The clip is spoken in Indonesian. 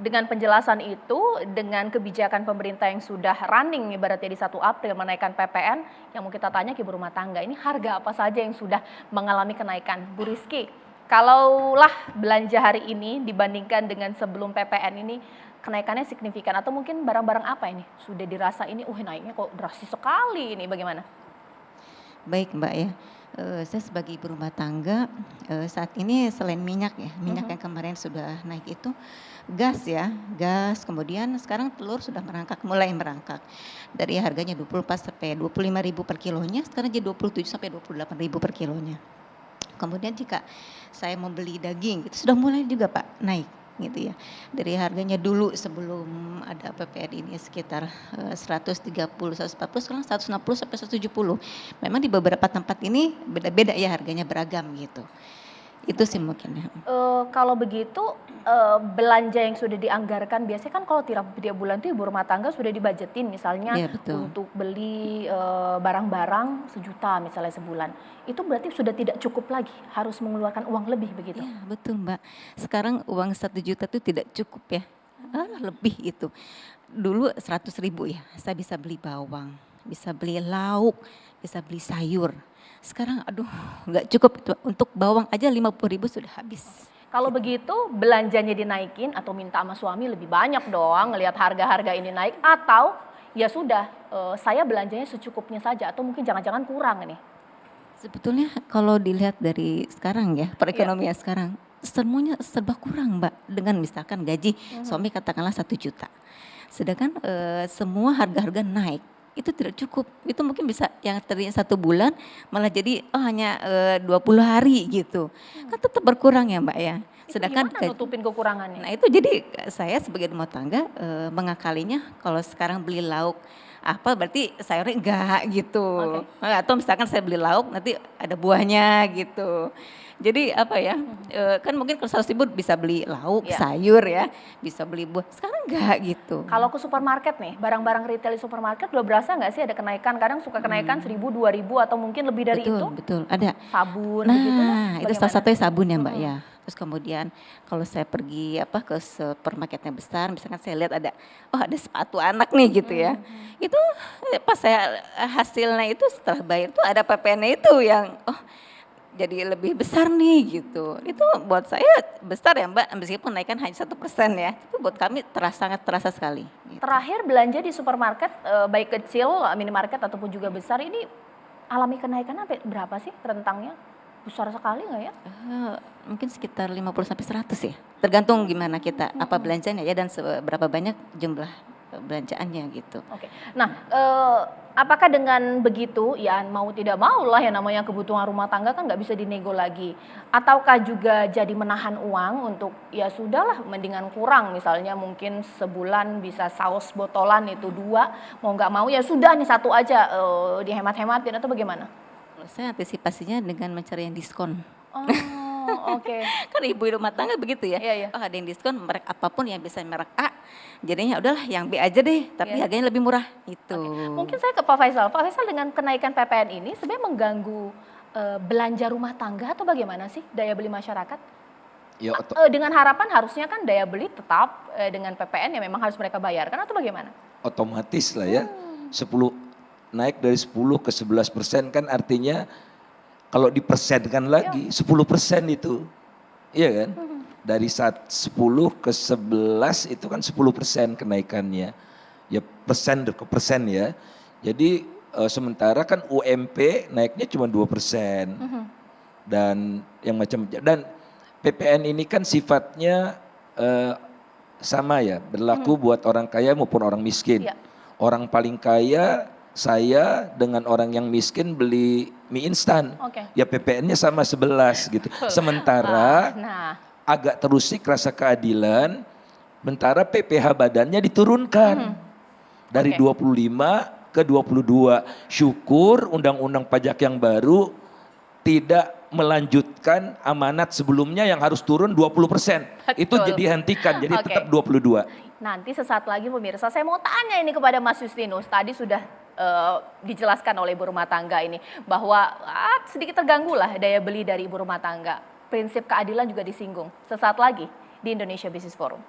dengan penjelasan itu, dengan kebijakan pemerintah yang sudah running ibaratnya di 1 April menaikkan PPN, yang mau kita tanya ke ibu rumah tangga, ini harga apa saja yang sudah mengalami kenaikan? Bu Rizky, kalaulah belanja hari ini dibandingkan dengan sebelum PPN ini, kenaikannya signifikan atau mungkin barang-barang apa ini sudah dirasa ini, naiknya kok drastis sekali ini, bagaimana? Baik Mbak ya, saya sebagai ibu rumah tangga, saat ini selain minyak ya, minyak yang kemarin sudah naik itu, gas ya, gas, kemudian sekarang telur sudah mulai merangkak. Dari harganya 24 sampai 25.000 per kilonya, sekarang jadi 27 sampai 28.000 per kilonya. Kemudian jika saya mau beli daging, itu sudah mulai juga Pak naik gitu ya. Dari harganya dulu sebelum ada PPN ini sekitar 130, 140, sekarang 160 sampai 170. Memang di beberapa tempat ini beda-beda ya harganya beragam gitu. Itu sih mungkin ya. Kalau begitu belanja yang sudah dianggarkan biasanya kan kalau tiap bulan tuh ibu rumah tangga sudah dibajetin misalnya Iya betul. untuk beli barang-barang 1 juta misalnya sebulan. Itu berarti sudah tidak cukup lagi, harus mengeluarkan uang lebih begitu? Iya betul Mbak. Sekarang uang 1 juta itu tidak cukup ya. Lebih itu. Dulu 100.000 ya, saya bisa beli bawang, bisa beli lauk, bisa beli sayur. Sekarang aduh nggak cukup itu, untuk bawang aja 50.000 sudah habis. Kalau begitu belanjanya dinaikin atau minta sama suami lebih banyak dong ngelihat harga-harga ini naik, atau ya sudah saya belanjanya secukupnya saja atau mungkin jangan-jangan kurang nih? Sebetulnya kalau dilihat dari sekarang ya, perekonomian sekarang, semuanya serba kurang Mbak. Dengan misalkan gaji suami katakanlah 1 juta. Sedangkan semua harga-harga naik, itu tidak cukup. Itu mungkin bisa yang tadinya 1 bulan malah jadi hanya 20 hari gitu. Kan tetap berkurang ya Mbak ya. Itu Sedangkan gimana nutupin kekurangannya? nah itu jadi saya sebagai rumah tangga mengakalinya kalau sekarang beli lauk apa berarti sayurnya enggak gitu. Atau misalkan saya beli lauk nanti ada buahnya gitu. Jadi apa ya, kan mungkin kalau 100.000 bisa beli lauk, Iya. sayur ya, bisa beli buah. Sekarang enggak gitu. Kalau ke supermarket nih, barang-barang retail di supermarket udah berasa nggak sih ada kenaikan? Kadang suka kenaikan 1.000, 2.000 atau mungkin lebih dari itu? Betul, ada. Sabun begitu lah, Nah, itu salah bagaimana? satunya sabun ya Mbak ya. Terus kemudian kalau saya pergi ke supermarket yang besar, misalkan saya lihat ada sepatu anak nih gitu ya. Itu pas saya hasilnya itu setelah bayar itu ada PPN-nya itu yang jadi lebih besar nih gitu. Itu buat saya besar ya Mbak, meskipun naikkan hanya 1% ya. Itu buat kami sangat terasa sekali. Gitu. Terakhir belanja di supermarket, baik kecil, minimarket ataupun juga besar ini alami kenaikan sampai berapa sih rentangnya? Besar sekali nggak ya? Mungkin sekitar 50 sampai 100 ya. Tergantung gimana kita apa belanjanya ya dan seberapa banyak jumlah belanjaannya gitu. Oke. Nah, apakah dengan begitu ya mau tidak mau lah yang namanya kebutuhan rumah tangga kan nggak bisa dinego lagi. Ataukah juga jadi menahan uang untuk ya sudahlah mendingan kurang, misalnya mungkin sebulan bisa saus botolan itu 2, mau nggak mau ya sudah nih 1 aja dihemat-hematin atau bagaimana? Kalau saya antisipasinya dengan mencari yang diskon. Oke. Kan ibu rumah tangga begitu ya. Iya. Ada yang diskon merek apapun yang bisa merek A. Jadinya udahlah yang B aja deh, tapi harganya lebih murah itu. Mungkin saya ke Pak Faisal. Pak Faisal, dengan kenaikan PPN ini sebenarnya mengganggu belanja rumah tangga atau bagaimana sih daya beli masyarakat? Ya, Dengan harapan harusnya kan daya beli tetap dengan PPN yang memang harus mereka bayarkan atau bagaimana? otomatis lah ya. 10 naik dari 10 ke 11% kan artinya kalau dipersenkan lagi 10% itu. Iya kan? Dari 10 ke 11 itu kan 10% kenaikannya. Ya persen ke persen ya. Jadi sementara kan UMP naiknya cuma 2%. Dan yang dan PPN ini kan sifatnya sama ya, berlaku buat orang kaya maupun orang miskin. Iya. Orang paling kaya saya dengan orang yang miskin beli mie instan. Ya PPN-nya sama 11 gitu. Sementara agak terusik rasa keadilan, sementara PPh badannya diturunkan dari 25 ke 22. Syukur undang-undang pajak yang baru tidak melanjutkan amanat sebelumnya yang harus turun 20%. Itu dihentikan, jadi tetap 22. Nanti sesaat lagi pemirsa, saya mau tanya ini kepada Mas Justinus. Tadi sudah dijelaskan oleh ibu rumah tangga ini bahwa sedikit terganggu lah daya beli dari ibu rumah tangga. Prinsip keadilan juga disinggung. Sesaat lagi di Indonesia Business Forum.